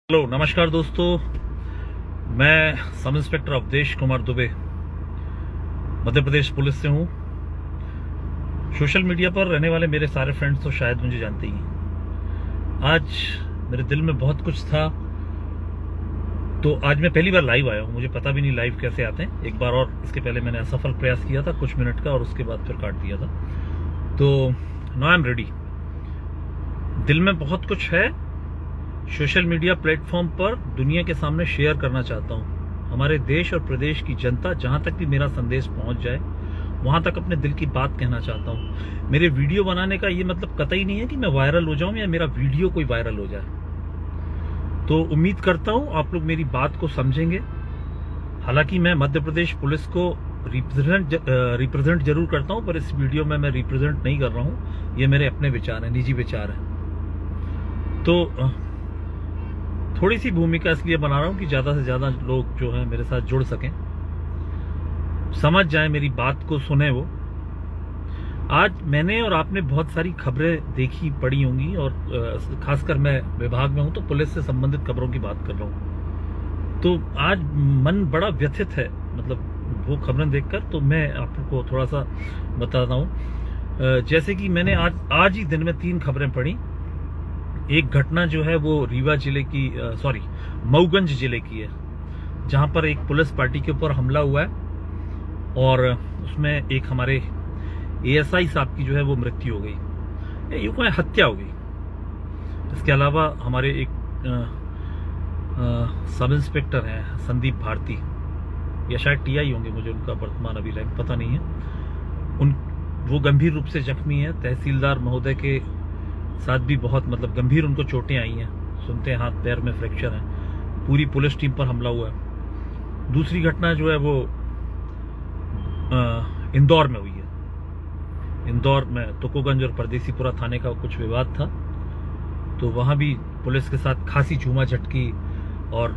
Hello नमस्कार दोस्तों, मैं sub inspector Awadhesh Kumar Dubey Madhya Pradesh police से हूँ। सोशल मीडिया पर रहने वाले मेरे सारे फ्रेंड्स तो शायद मुझे जानते ही हैं। आज मेरे दिल में बहुत कुछ था, तो आज मैं पहली बार लाइव आया हूँ। मुझे पता भी नहीं लाइव कैसे आते हैं। एक बार और इसके पहले मैंने असफल प्रयास किया था कुछ मिनट का, और उसके बाद फिर काट दिया था। तो नाउ आई एम रेडी। दिल में बहुत कुछ है, सोशल मीडिया प्लेटफॉर्म पर दुनिया के सामने शेयर करना चाहता हूं। हमारे देश और प्रदेश की जनता, जहां तक भी मेरा संदेश पहुंच जाए, वहां तक अपने दिल की बात कहना चाहता हूं। मेरे वीडियो बनाने का ये मतलब कतई नहीं है कि मैं वायरल हो जाऊं या मेरा वीडियो कोई वायरल हो जाए। तो उम्मीद करता हूं आप लोग मेरी बात को समझेंगे। हालांकि मैं मध्य प्रदेश पुलिस को रिप्रेजेंट जरूर करता हूं, पर इस वीडियो में मैं रिप्रेजेंट नहीं कर रहा हूं। ये मेरे अपने विचार हैं, निजी विचार हैं। तो थोड़ी सी भूमिका इसलिए बना रहा हूं कि ज्यादा से ज्यादा लोग जो है मेरे साथ जुड़ सकें, समझ जाए, मेरी बात को सुने। वो आज मैंने और आपने बहुत सारी खबरें देखी पढ़ी होंगी, और खासकर मैं विभाग में हूं तो पुलिस से संबंधित खबरों की बात कर रहा हूं। तो आज मन बड़ा व्यथित है, मतलब वो खबरें देखकर। तो मैं आपको थोड़ा सा बताता हूं। जैसे कि मैंने आज ही दिन में 3 खबरें पढ़ी। एक घटना जो है वो रीवा जिले की, मऊगंज जिले की है, जहां पर एक पुलिस पार्टी के ऊपर हमला हुआ है, और उसमें एक हमारे एएसआई साहब की जो है वो मृत्यु हो गई, यूं कहें हत्या हो गई। इसके अलावा हमारे एक सब इंस्पेक्टर हैं संदीप भारती, या शायद टीआई होंगे, मुझे उनका वर्तमान अभी रैंक पता नहीं है। वो गंभीर रूप से जख्मी है। तहसीलदार महोदय के साथ भी बहुत गंभीर उनको चोटें आई हैं, सुनते हैं हाथ पैर में फ्रैक्चर है। पूरी पुलिस टीम पर हमला हुआ है। दूसरी घटना जो है वो इंदौर में हुई है। इंदौर में तुकोगंज और परदेसीपुरा थाने का कुछ विवाद था, तो वहां भी पुलिस के साथ खासी झूमा झटकी, और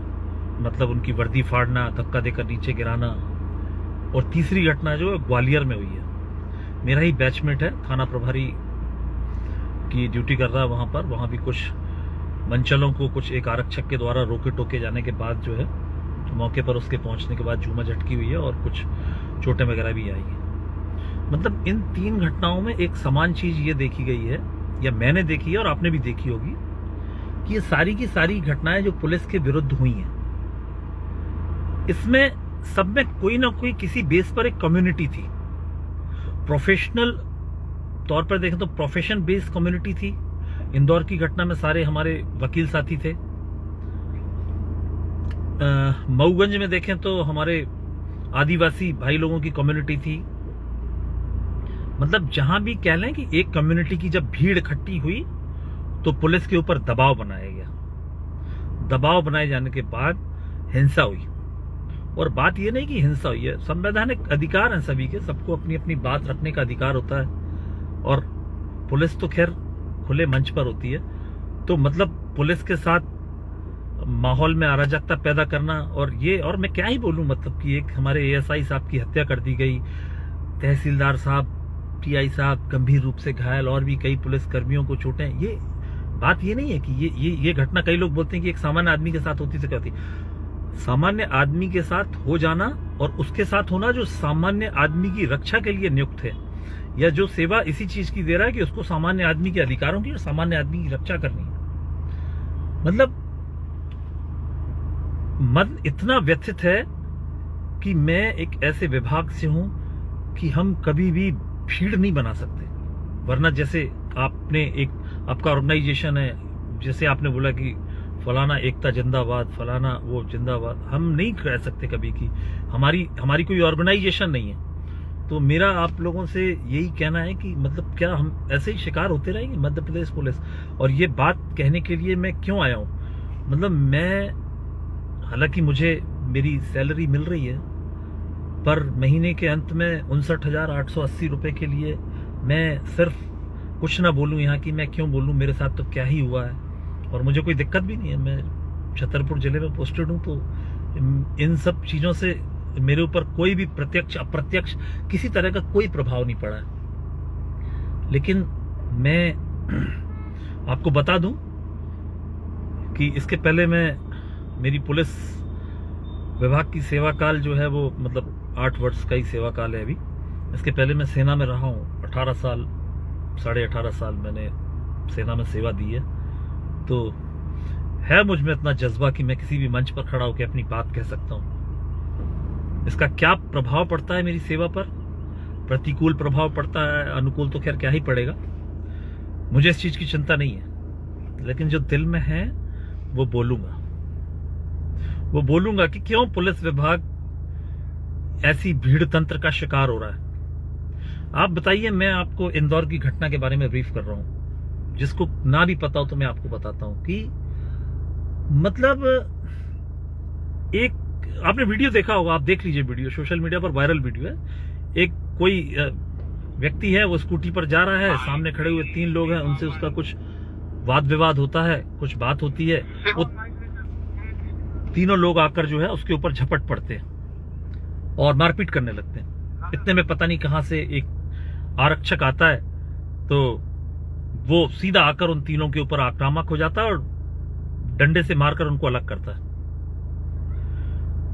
उनकी वर्दी फाड़ना, धक्का देकर नीचे गिराना। और तीसरी घटना जो है ग्वालियर में हुई है। मेरा ही बैचमेट है, थाना प्रभारी की ड्यूटी कर रहा है वहां भी कुछ मंचलों को कुछ एक आरक्षक के द्वारा रोके टोके जाने के बाद जो है, तो मौके पर उसके पहुंचने के बाद झूमा झटकी हुई है, और कुछ चोटें वगैरह भी आई हैं। इन 3 घटनाओं में एक समान चीज ये देखी गई है, या मैंने देखी है और आपने भी देखी होगी, कि ये सारी की सारी घटनाएं जो पुलिस के विरुद्ध हुई हैं, इसमें सब में कोई ना कोई किसी बेस पर एक कम्युनिटी थी। प्रोफेशनल तौर पर देखें तो प्रोफेशन बेस्ड कम्युनिटी थी। इंदौर की घटना में सारे हमारे वकील साथी थे। मऊगंज में देखें तो हमारे आदिवासी भाई लोगों की कम्युनिटी थी। जहां भी कह लें कि एक कम्युनिटी की जब भीड़ इकट्ठी हुई, तो पुलिस के ऊपर दबाव बनाया गया। दबाव बनाए जाने के बाद हिंसा हुई। और बात यह नहीं कि हिंसा हुई है, संवैधानिक अधिकार है सभी के, सबको अपनी अपनी बात रखने का अधिकार होता है, और पुलिस तो खैर खुले मंच पर होती है। तो पुलिस के साथ माहौल में अराजकता पैदा करना, और मैं क्या ही बोलूं, कि एक हमारे एएसआई साहब की हत्या कर दी गई, तहसीलदार साहब, टीआई साहब गंभीर रूप से घायल, और भी कई पुलिस कर्मियों को चोटें। ये बात ये नहीं है कि ये घटना, कई लोग बोलते हैं कि एक सामान्य आदमी के साथ होती तो क्या होती। सामान्य आदमी के साथ हो जाना, और उसके साथ होना जो सामान्य आदमी की रक्षा के लिए नियुक्त है, या जो सेवा इसी चीज की दे रहा है कि उसको सामान्य आदमी के अधिकारों की और सामान्य आदमी की रक्षा करनी है। मन इतना व्यथित है कि मैं एक ऐसे विभाग से हूं कि हम कभी भी भीड़ नहीं बना सकते। वरना जैसे आपका ऑर्गेनाइजेशन है, जैसे आपने बोला कि फलाना एकता जिंदाबाद, फलाना वो जिंदाबाद, हम नहीं कह सकते कभी कि हमारी कोई ऑर्गेनाइजेशन नहीं है। तो मेरा आप लोगों से यही कहना है कि क्या हम ऐसे ही शिकार होते रहेंगे मध्य प्रदेश पुलिस। और ये बात कहने के लिए मैं क्यों आया हूं, मैं, हालांकि मुझे मेरी सैलरी मिल रही है, पर महीने के अंत में 59,880 रुपए के लिए मैं सिर्फ कुछ ना बोलूं यहाँ की, मैं क्यों बोलूं, मेरे साथ तो क्या ही हुआ है। और मुझे कोई दिक्कत भी नहीं है, मैं छतरपुर जिले में पोस्टेड हूं, तो इन सब चीजों से मेरे ऊपर कोई भी प्रत्यक्ष अप्रत्यक्ष किसी तरह का कोई प्रभाव नहीं पड़ा है। लेकिन मैं आपको बता दूं कि इसके पहले मेरी पुलिस विभाग की सेवा काल जो है वो मतलब 8 वर्ष का ही सेवा काल है अभी। इसके पहले मैं सेना में रहा हूँ 18 साल, 18.5 साल मैंने सेना में सेवा दी है। तो है मुझ में इतना जज्बा कि मैं किसी भी मंच पर खड़ा होकर अपनी बात कह सकता हूँ। इसका क्या प्रभाव पड़ता है मेरी सेवा पर, प्रतिकूल प्रभाव पड़ता है, अनुकूल तो खैर क्या ही पड़ेगा, मुझे इस चीज की चिंता नहीं है। लेकिन जो दिल में है वो बोलूंगा कि क्यों पुलिस विभाग ऐसी भीड़ तंत्र का शिकार हो रहा है। आप बताइए, मैं आपको इंदौर की घटना के बारे में ब्रीफ कर रहा हूं, जिसको ना भी पता हो तो मैं आपको बताता हूं कि मतलब एक आपने वीडियो देखा होगा, आप देख लीजिए वीडियो, सोशल मीडिया पर वायरल वीडियो है। एक कोई व्यक्ति है, वो स्कूटी पर जा रहा है, सामने खड़े हुए 3 लोग हैं, उनसे उसका कुछ वाद विवाद होता है, कुछ बात होती है, वो तीनों लोग आकर जो है उसके ऊपर झपट पड़ते हैं और मारपीट करने लगते हैं। इतने में पता नहीं कहां से एक आरक्षक आता है, तो वो सीधा आकर उन तीनों के ऊपर आक्रामक हो जाता है और डंडे से मारकर उनको अलग करता है।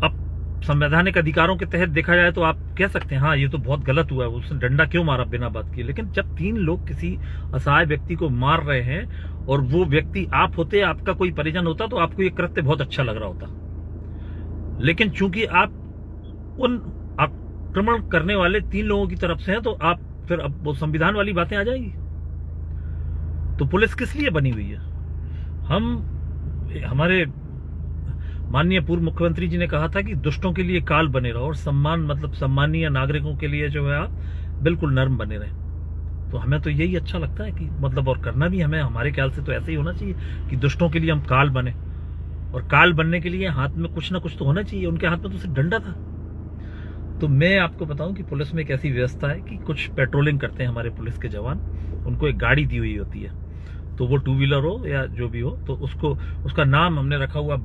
अब संवैधानिक अधिकारों के तहत देखा जाए तो आप कह सकते हैं हाँ ये तो बहुत गलत हुआ है, उसने डंडा क्यों मारा बिना बात किए। लेकिन जब 3 लोग किसी असहाय व्यक्ति को मार रहे हैं और वो व्यक्ति आप होते, आपका कोई परिजन होता, तो आपको ये कृत्य बहुत अच्छा लग रहा होता। लेकिन चूंकि आप उन आक्रमण करने वाले 3 लोगों की तरफ से हैं, तो आप फिर अब वो संविधान वाली बातें आ जाएगी। तो पुलिस किस लिए बनी हुई है? हमारे माननीय पूर्व मुख्यमंत्री जी ने कहा था कि दुष्टों के लिए काल बने रहो और सम्मानीय नागरिकों के लिए जो है आप बिल्कुल नर्म बने रहे। तो हमें तो यही अच्छा लगता है कि मतलब, और करना भी हमें, हमारे ख्याल से तो ऐसे ही होना चाहिए कि दुष्टों के लिए हम काल बने। और काल बनने के लिए हाथ में कुछ ना कुछ तो होना चाहिए। उनके हाथ में तो सिर्फ डंडा था। तो मैं आपको बताऊं कि पुलिस में एक ऐसी व्यवस्था है कि कुछ पेट्रोलिंग करते हैं हमारे पुलिस के जवान, उनको एक गाड़ी दी हुई होती है, तो वो 2 व्हीलर हो या जो भी हो, तो उसका नाम हमने रखा हुआ,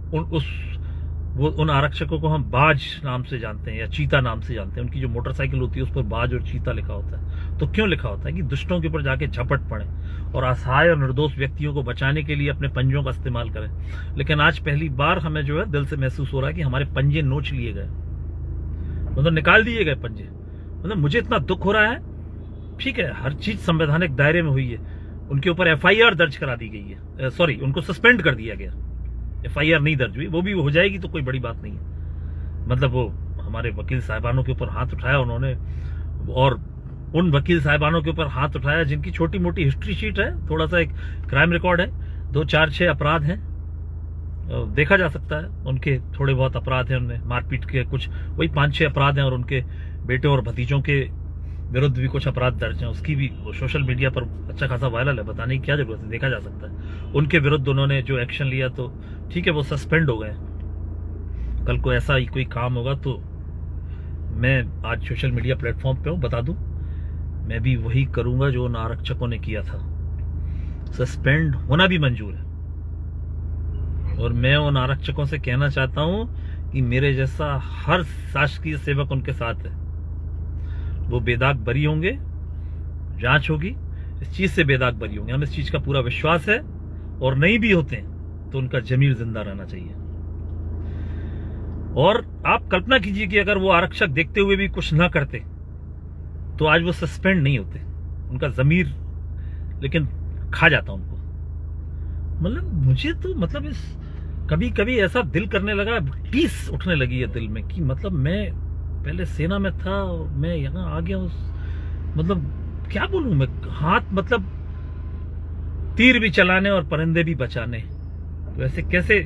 उन आरक्षकों को हम बाज नाम से जानते हैं या चीता नाम से जानते हैं। उनकी जो मोटरसाइकिल होती है उस पर बाज और चीता लिखा होता है। तो क्यों लिखा होता है? कि दुष्टों के ऊपर जाके झपट पड़े और असहाय और निर्दोष व्यक्तियों को बचाने के लिए अपने पंजों का इस्तेमाल करें। लेकिन आज पहली बार हमें जो है दिल से महसूस हो रहा है कि हमारे पंजे नोच लिए गए, मतलब निकाल दिए गए पंजे। मतलब मुझे इतना दुख हो रहा है। ठीक है, हर चीज संवैधानिक दायरे में हुई है। उनके ऊपर FIR दर्ज करा दी गई है, सॉरी उनको सस्पेंड कर दिया गया। FIR नहीं दर्ज हुई, वो भी हो जाएगी तो कोई बड़ी बात नहीं है। मतलब वो हमारे वकील साहिबानों के ऊपर हाथ उठाया उन्होंने, और उन वकील साहिबानों के ऊपर हाथ उठाया जिनकी छोटी मोटी हिस्ट्री शीट है, थोड़ा सा एक क्राइम रिकॉर्ड है, 2 4 6 अपराध हैं, देखा जा सकता है। उनके थोड़े बहुत अपराध हैं, उनमें मारपीट के कुछ वही 5-6 अपराध हैं, और उनके बेटे और भतीजों के विरुद्ध भी कुछ अपराध दर्ज हैं। उसकी भी सोशल मीडिया पर अच्छा खासा वायरल है, बताने की क्या जरूरत है, देखा जा सकता है। उनके विरुद्ध उन्होंने जो एक्शन लिया, तो ठीक है वो सस्पेंड हो गए। कल को ऐसा ही कोई काम होगा तो मैं आज सोशल मीडिया प्लेटफॉर्म पे हूँ, बता दूं मैं भी वही करूंगा जो उन आरक्षकों ने किया था। सस्पेंड होना भी मंजूर है। और मैं उन आरक्षकों से कहना चाहता हूं कि मेरे जैसा हर शासकीय सेवक उनके साथ है। वो बेदाग बरी होंगे, जांच होगी, इस चीज से बेदाग बरी होंगे, हमें इस चीज का पूरा विश्वास है। और नहीं भी होते हैं तो उनका जमीर जिंदा रहना चाहिए। और आप कल्पना कीजिए कि अगर वो आरक्षक देखते हुए भी कुछ ना करते तो आज वो सस्पेंड नहीं होते, उनका जमीर लेकिन खा जाता उनको। मतलब मुझे तो मतलब इस कभी कभी ऐसा दिल करने लगा, टीस उठने लगी है दिल में कि मतलब मैं पहले सेना में था और मैं यहाँ आ गया मतलब क्या बोलूं मैं, हाथ मतलब तीर भी चलाने और परिंदे भी बचाने। तो ऐसे कैसे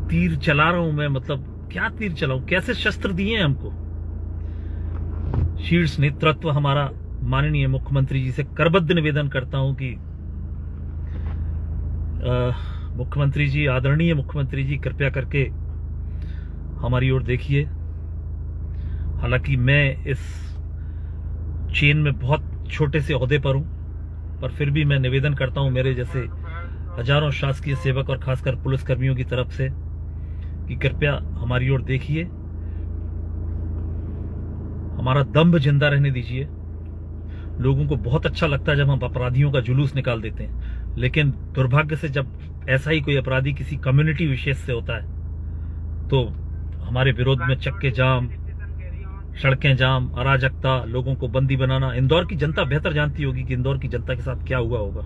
तीर चला रहा हूं मैं, मतलब क्या तीर चलाऊं, कैसे शस्त्र दिए हैं हमको। शीर्ष नेतृत्व हमारा माननीय मुख्यमंत्री जी से करबद्ध निवेदन करता हूं कि मुख्यमंत्री जी, आदरणीय मुख्यमंत्री जी, कृपया करके हमारी ओर देखिए। हालांकि मैं इस चेन में बहुत छोटे से ओहदे पर हूं, पर फिर भी मैं निवेदन करता हूं मेरे जैसे हजारों शासकीय सेवक और खासकर पुलिसकर्मियों की तरफ से कि कृपया हमारी ओर देखिए, हमारा दम्भ जिंदा रहने दीजिए। लोगों को बहुत अच्छा लगता है जब हम अपराधियों का जुलूस निकाल देते हैं, लेकिन दुर्भाग्य से जब ऐसा ही कोई अपराधी किसी कम्युनिटी विशेष से होता है तो हमारे विरोध में चक्के जाम, सड़कें जाम, अराजकता, लोगों को बंदी बनाना। इंदौर की जनता बेहतर जानती होगी कि इंदौर की जनता के साथ क्या हुआ होगा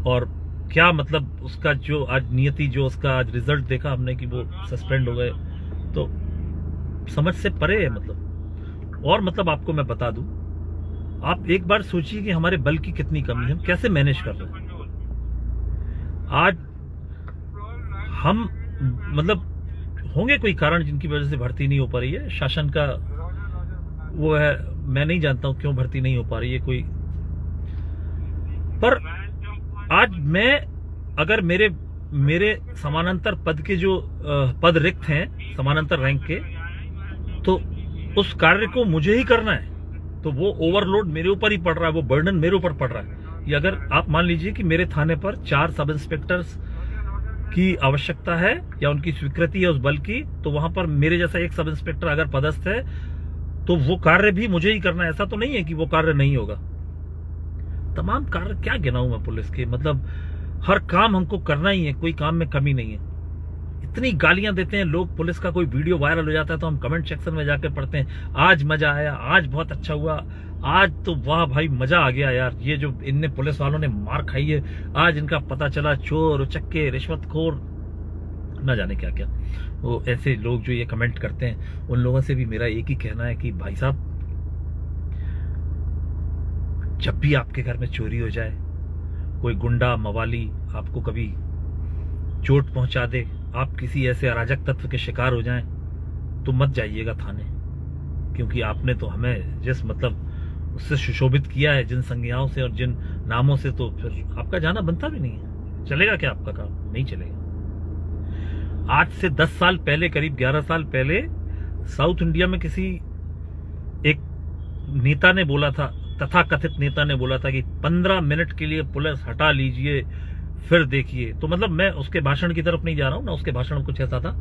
और क्या मतलब उसका जो आज नियति, जो उसका आज रिजल्ट देखा हमने कि वो सस्पेंड हो गए, तो समझ से परे है मतलब। और मतलब आपको मैं बता दूं, आप एक बार सोचिए कि हमारे बल की कितनी कमी है, हम कैसे मैनेज कर रहे हैं। आज हम मतलब होंगे कोई कारण जिनकी वजह से भर्ती नहीं हो पा रही है, शासन का वो है, मैं नहीं जानता हूं क्यों भर्ती नहीं हो पा रही है कोई। पर आज मैं अगर मेरे समानांतर पद के जो पद रिक्त हैं समानांतर रैंक के, तो उस कार्य को मुझे ही करना है, तो वो ओवरलोड मेरे ऊपर ही पड़ रहा है, वो बर्डन मेरे ऊपर पड़ रहा है। ये अगर आप मान लीजिए कि मेरे थाने पर 4 सब इंस्पेक्टर्स की आवश्यकता है या उनकी स्वीकृति है उस बल की, तो वहां पर मेरे जैसा एक सब इंस्पेक्टर अगर पदस्थ है तो वो कार्य भी मुझे ही करना है। ऐसा तो नहीं है कि वो कार्य नहीं होगा। तमाम कार्य क्या गिनाऊं मैं पुलिस के, मतलब हर काम हमको करना ही है, कोई काम में कमी नहीं है। इतनी गालियां देते हैं लोग, पुलिस का कोई वीडियो वायरल हो जाता है तो हम कमेंट सेक्शन में जाकर पढ़ते हैं, आज मजा आया, आज बहुत अच्छा हुआ, आज तो वाह भाई मजा आ गया यार, ये जो इनने पुलिस वालों ने मार खाई है, आज इनका पता चला, चोर उचक्के रिश्वतखोर ना जाने क्या क्या। वो ऐसे लोग जो ये कमेंट करते हैं, उन लोगों से भी मेरा एक ही कहना है कि भाई साहब, जब भी आपके घर में चोरी हो जाए, कोई गुंडा मवाली आपको कभी चोट पहुंचा दे, आप किसी ऐसे अराजक तत्व के शिकार हो जाएं, तो मत जाइएगा थाने, क्योंकि आपने तो हमें जिस मतलब उससे सुशोभित किया है, जिन संज्ञाओं से और जिन नामों से, तो फिर आपका जाना बनता भी नहीं है। चलेगा क्या आपका काम? नहीं चलेगा। आज से 10 साल पहले, करीब 11 साल पहले, साउथ इंडिया में किसी एक नेता ने बोला था, तथाकथित नेता ने बोला था कि 15 मिनट के लिए पुलिस हटा लीजिए फिर देखिए। तो मतलब मैं उसके भाषण की तरफ नहीं जा रहा हूं ना, उसके भाषण में कुछ ऐसा था,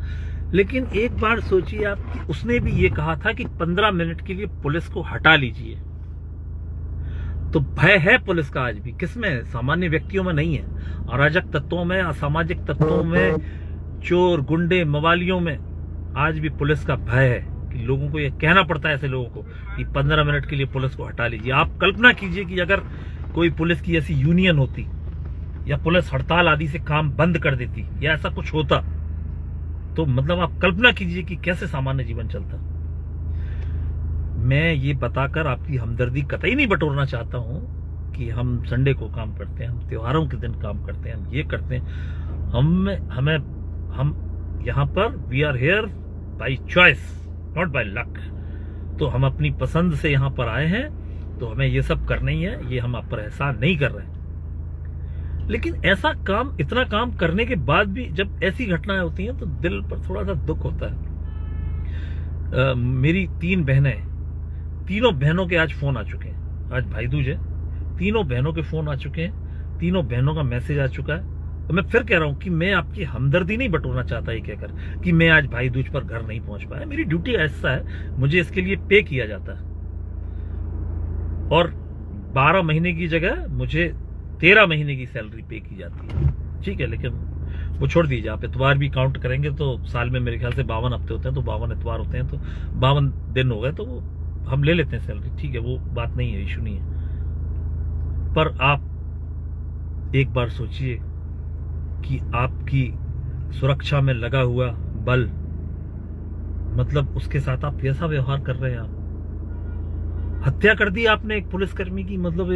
लेकिन एक बार सोचिए आप कि उसने भी ये कहा था कि 15 मिनट के लिए पुलिस को हटा लीजिए। तो भय है पुलिस का आज भी, किसमें? सामान्य व्यक्तियों में नहीं है, अराजक तत्वों में, असामाजिक तत्वों में, चोर गुंडे मवालियों में आज भी पुलिस का भय है कि लोगों को ये कहना पड़ता है ऐसे लोगों को कि 15 मिनट के लिए पुलिस को हटा लीजिए। आप कल्पना कीजिए कि अगर कोई पुलिस की ऐसी यूनियन होती या पुलिस हड़ताल आदि से काम बंद कर देती या ऐसा कुछ होता, तो मतलब आप कल्पना कीजिए कि कैसे सामान्य जीवन चलता। मैं ये बताकर आपकी हमदर्दी कतई नहीं बटोरना चाहता हूं कि हम संडे को काम करते हैं, हम त्योहारों के दिन काम करते हैं, हम ये करते हैं। हम यहां पर we are here by choice, not by luck. तो हम अपनी पसंद से यहां पर आए हैं, तो हमें ये सब करना ही है, ये हम आप पर एहसान नहीं कर रहे हैं। लेकिन ऐसा काम, इतना काम करने के बाद भी जब ऐसी घटनाएं होती हैं तो दिल पर थोड़ा सा दुख होता है। मेरी 3 बहनें, तीनों बहनों के आज फोन आ चुके हैं, आज भाई दूज है, तीनों बहनों के फोन आ चुके हैं, तीनों बहनों का मैसेज आ चुका है। तो मैं फिर कह रहा हूं कि मैं आपकी हमदर्दी नहीं बटोरना चाहता ये कहकर कि मैं आज भाई दूज पर घर नहीं पहुंच पाया। मेरी ड्यूटी ऐसा है, मुझे इसके लिए पे किया जाता है, और 12 महीने की जगह मुझे 13 महीने की सैलरी पे की जाती है, ठीक है। लेकिन वो छोड़ दीजिए, आप इतवार भी काउंट करेंगे तो साल में मेरे ख्याल से 52 हफ्ते होते हैं, तो 52 इतवार होते हैं, तो 52 दिन हो गए, तो वो हम ले लेते हैं सैलरी, ठीक है, वो बात नहीं है, इशू नहीं है। पर आप एक बार सोचिए कि आपकी सुरक्षा में लगा हुआ बल, मतलब उसके साथ आप कैसा व्यवहार कर रहे हैं। आप हत्या कर दी आपने एक पुलिसकर्मी की, मतलब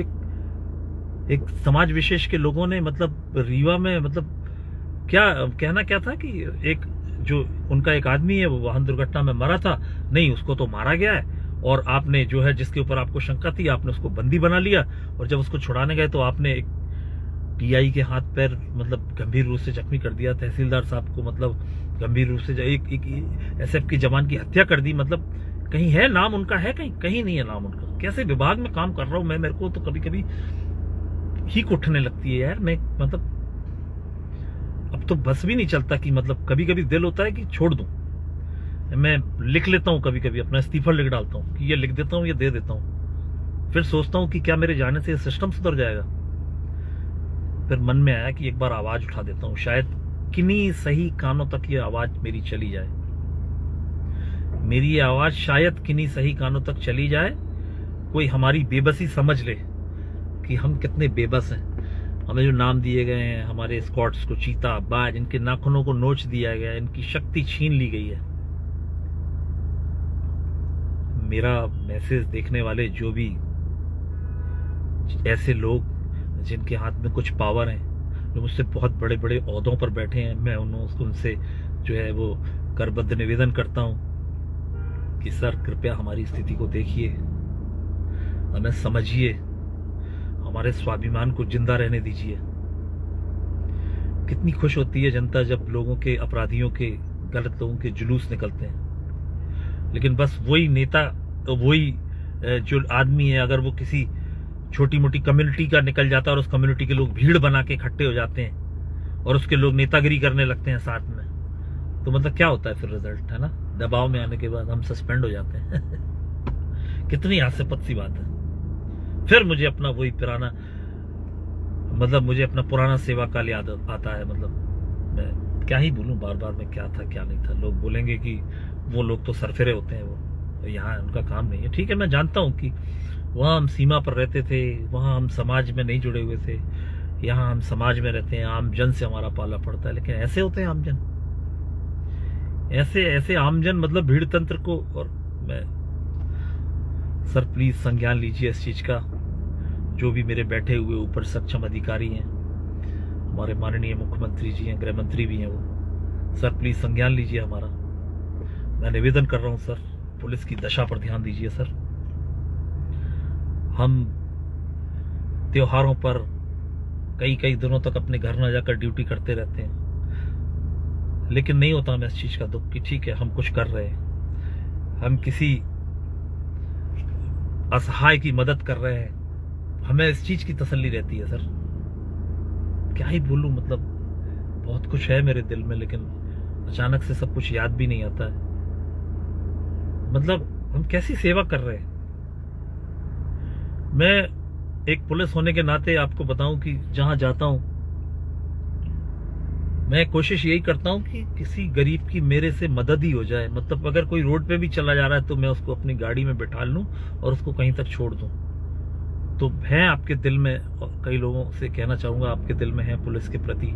एक समाज विशेष के लोगों ने, मतलब रीवा में, मतलब क्या कहना क्या था कि एक जो उनका एक आदमी है वो वाहन दुर्घटना में मरा था, नहीं उसको तो मारा गया है, और आपने जो है जिसके ऊपर आपको शंका थी आपने उसको बंदी बना लिया, और जब उसको छुड़ाने गए तो आपने एक टीआई के हाथ पैर मतलब गंभीर रूप से जख्मी कर दिया, तहसीलदार साहब को मतलब गंभीर रूप से एक एसएफ की जवान की हत्या कर दी। मतलब कहीं है नाम उनका, है कहीं नहीं है नाम उनका। कैसे विभाग में काम कर रहा हूं मैं, मेरे को तो कभी कभी हीक उठने लगती है यार। मैं मतलब अब तो बस भी नहीं चलता कि मतलब कभी कभी दिल होता है कि छोड़ दूं। मैं लिख लेता हूं, कभी कभी अपना इस्तीफा लिख डालता हूं कि ये लिख देता हूं, ये दे देता हूं, फिर सोचता हूं कि क्या मेरे जाने से सिस्टम सुधर जाएगा। फिर मन में आया कि एक बार आवाज उठा देता हूं, शायद किन्हीं सही कानों तक ये आवाज मेरी चली जाए। मेरी ये आवाज शायद किन्हीं सही कानों तक चली जाए, कोई हमारी बेबसी समझ ले कि हम कितने बेबस हैं। हमें जो नाम दिए गए हैं, हमारे स्क्वाड्स को चीता, बाज, इनके नाखूनों को नोच दिया गया, इनकी शक्ति छीन ली गई है। मेरा मैसेज देखने वाले जो भी ऐसे लोग जिनके हाथ में कुछ पावर है, जो मुझसे बहुत बड़े बड़े ओहदों पर बैठे हैं, मैं उनसे जो है वो करबद्ध निवेदन करता हूं कि सर कृपया हमारी स्थिति को देखिए, हमें समझिए, हमारे स्वाभिमान को जिंदा रहने दीजिए। कितनी खुश होती है जनता जब लोगों के, अपराधियों के, गलत लोगों के जुलूस निकलते हैं। लेकिन बस वही नेता, वही जो आदमी है, अगर वो किसी छोटी मोटी कम्युनिटी का निकल जाता है और उस कम्युनिटी के लोग भीड़ बना के इकट्ठे हो जाते हैं और उसके लोग नेतागिरी करने लगते हैं साथ में, तो मतलब क्या होता है फिर रिजल्ट, है ना? दबाव में आने के बाद हम सस्पेंड हो जाते हैं। कितनी हास्यास्पद सी बात है। फिर मुझे अपना वही पुराना, मतलब मुझे अपना पुराना सेवा काल याद आता है। मतलब मैं क्या ही बोलूं, बार बार में क्या था क्या नहीं था। लोग बोलेंगे कि वो लोग तो सरफिरे होते हैं, वो यहाँ उनका काम नहीं है। ठीक है, मैं जानता हूं कि वहां हम सीमा पर रहते थे, वहां हम समाज में नहीं जुड़े हुए थे, यहाँ हम समाज में रहते हैं, आम जन से हमारा पाला पड़ता है। लेकिन ऐसे होते हैं आमजन, ऐसे आमजन, मतलब भीड़ तंत्र को। और मैं, सर प्लीज संज्ञान लीजिए इस चीज का। जो भी मेरे बैठे हुए ऊपर सक्षम अधिकारी हैं, हमारे माननीय मुख्यमंत्री जी हैं, गृह मंत्री भी हैं वो, सर प्लीज संज्ञान लीजिए हमारा। मैं निवेदन कर रहा हूं सर, पुलिस की दशा पर ध्यान दीजिए सर। हम त्योहारों पर कई दिनों तक अपने घर न जाकर ड्यूटी करते रहते हैं, लेकिन नहीं होता हमें इस चीज का दुख कि ठीक है हम कुछ कर रहे हैं, हम किसी असहाय की मदद कर रहे हैं। हमें इस चीज की तसल्ली रहती है सर। क्या ही बोलूं, मतलब बहुत कुछ है मेरे दिल में, लेकिन अचानक से सब कुछ याद भी नहीं आता है। मतलब हम कैसी सेवा कर रहे हैं। मैं एक पुलिस होने के नाते आपको बताऊं कि जहां जाता हूं, मैं कोशिश यही करता हूं कि किसी गरीब की मेरे से मदद ही हो जाए। मतलब अगर कोई रोड पे भी चला जा रहा है तो मैं उसको अपनी गाड़ी में बिठा लूं और उसको कहीं तक छोड़ दूं। तो है आपके दिल में, और कई लोगों से कहना चाहूंगा, आपके दिल में है पुलिस के प्रति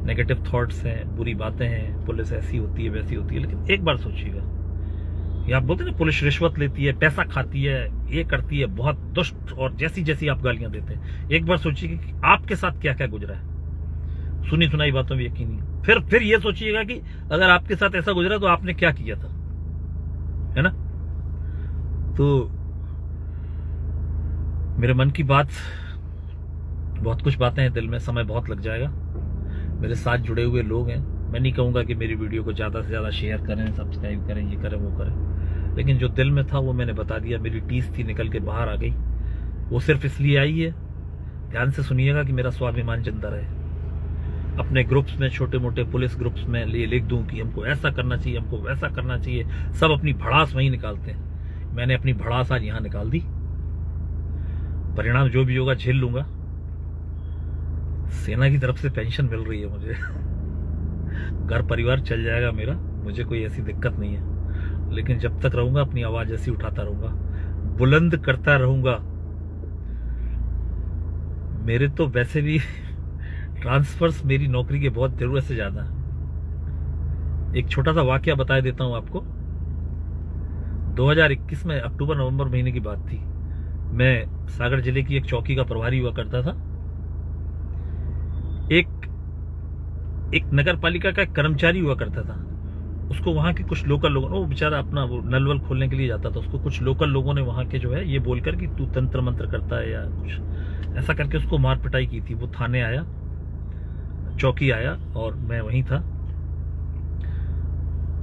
नेगेटिव थॉट्स हैं, बुरी बातें हैं, पुलिस ऐसी होती है वैसी होती है। लेकिन एक बार सोचिएगा, ये आप बोलते हैं ना पुलिस रिश्वत लेती है, पैसा खाती है, ये करती है, बहुत दुष्ट, और जैसी जैसी आप गालियां देते हैं। एक बार सोचिएगा कि आपके साथ क्या क्या गुजरा है। सुनी सुनाई बातों में यकीन नहीं। फिर ये सोचिएगा कि अगर आपके साथ ऐसा गुजरा तो आपने क्या किया था, है ना? तो मेरे मन की बात, बहुत कुछ बातें हैं दिल में, समय बहुत लग जाएगा। मेरे साथ जुड़े हुए लोग हैं, मैं नहीं कहूंगा कि मेरी वीडियो को ज्यादा से ज्यादा शेयर करें, सब्सक्राइब करें, ये करें वो करें, लेकिन जो दिल में था वो मैंने बता दिया। मेरी टीस थी, निकल के बाहर आ गई। वो सिर्फ इसलिए आई है, ध्यान से सुनिएगा, कि मेरा स्वाभिमान जिंदा रहे। अपने ग्रुप्स में, छोटे मोटे पुलिस ग्रुप्स में लिख दूं कि हमको ऐसा करना चाहिए, हमको वैसा करना चाहिए। सब अपनी भड़ास वहीं निकालते हैं। मैंने अपनी भड़ास आज यहां निकाल दी। परिणाम जो भी होगा झेल लूंगा। सेना की तरफ से पेंशन मिल रही है मुझे। घर परिवार चल जाएगा मेरा, मुझे कोई ऐसी दिक्कत नहीं है। लेकिन जब तक रहूंगा अपनी आवाज ऐसी उठाता रहूंगा, बुलंद करता रहूंगा। मेरे तो वैसे भी ट्रांसफर्स मेरी नौकरी के बहुत जरूरत से ज्यादा है। एक छोटा सा वाकया बता देता हूं आपको। 2021 में अक्टूबर नवंबर महीने की बात थी। मैं सागर जिले की एक चौकी का प्रभारी हुआ करता था। एक नगर पालिका का कर्मचारी हुआ करता था। उसको वहां के कुछ लोकल लोगों, वो बेचारा अपना वो नल वल खोलने के लिए जाता था, उसको कुछ लोकल लोगों ने वहां के जो है ये बोलकर कि तू तंत्र मंत्र करता है या कुछ ऐसा करके उसको मार पिटाई की थी। वो थाने आया, चौकी आया, और मैं वहीं था।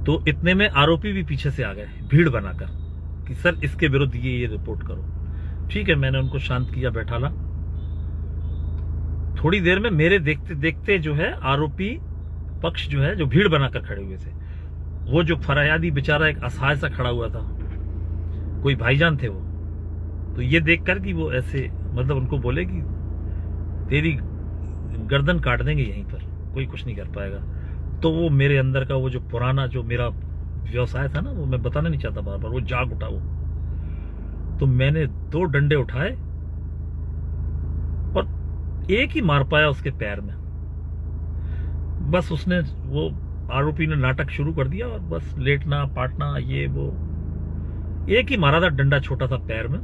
तो इतने में आरोपी भी पीछे से आ गए भीड़ बनाकर कि सर इसके विरुद्ध ये रिपोर्ट करो। ठीक है, मैंने उनको शांत किया, बैठाला। थोड़ी देर में मेरे देखते देखते जो है आरोपी पक्ष जो है, जो भीड़ बनाकर खड़े हुए थे, वो जो फरियादी बेचारा एक असहाय सा खड़ा हुआ था, कोई भाईजान थे वो, तो ये देखकर कि वो ऐसे, मतलब उनको बोले कि तेरी गर्दन काट देंगे यहीं पर, कोई कुछ नहीं कर पाएगा। तो वो मेरे अंदर का वो जो पुराना जो मेरा व्यवसाय था ना, वो मैं बताना नहीं चाहता बार बार, वो जाग उठा वो। तो मैंने 2 डंडे उठाए और एक ही मार पाया उसके पैर में। बस उसने, वो आरोपी ने नाटक शुरू कर दिया और बस लेटना पाटना ये वो, एक ही मारा था डंडा छोटा सा पैर में,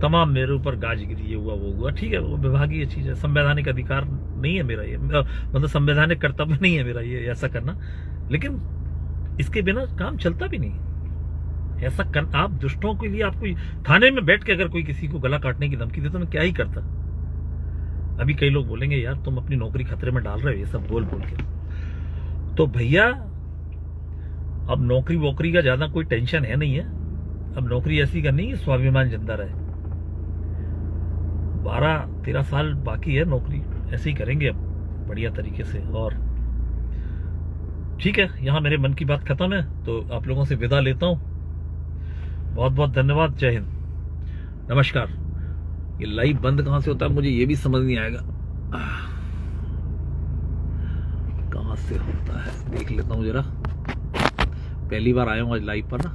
तमाम मेरे ऊपर गाज गिरी, ये हुआ वो हुआ। ठीक है, वो विभागीय चीज है, संवैधानिक अधिकार नहीं है मेरा ये, मतलब संवैधानिक कर्तव्य नहीं है मेरा ये ऐसा करना, लेकिन इसके बिना काम चलता भी नहीं। ऐसा कर, आप दुष्टों के लिए, आपको थाने में बैठ के अगर कोई किसी को गला काटने की धमकी दे तो मैं क्या ही करता। अभी कई लोग बोलेंगे यार तुम अपनी नौकरी खतरे में डाल रहे हो ये सब बोल बोल के। तो भैया अब नौकरी वोकरी का ज्यादा कोई टेंशन है नहीं है। अब नौकरी ऐसी करनी है स्वाभिमान जिंदा रहे। 12-13 साल बाकी है नौकरी, ऐसे ही करेंगे अब बढ़िया तरीके से। और ठीक है, यहां मेरे मन की बात खत्म है, तो आप लोगों से विदा लेता हूं। बहुत बहुत धन्यवाद, जय हिंद, नमस्कार। ये लाइव बंद कहां से होता है मुझे ये भी समझ नहीं आएगा, कहां से होता है देख लेता हूं जरा। पहली बार आया हूं आज लाइव पर ना।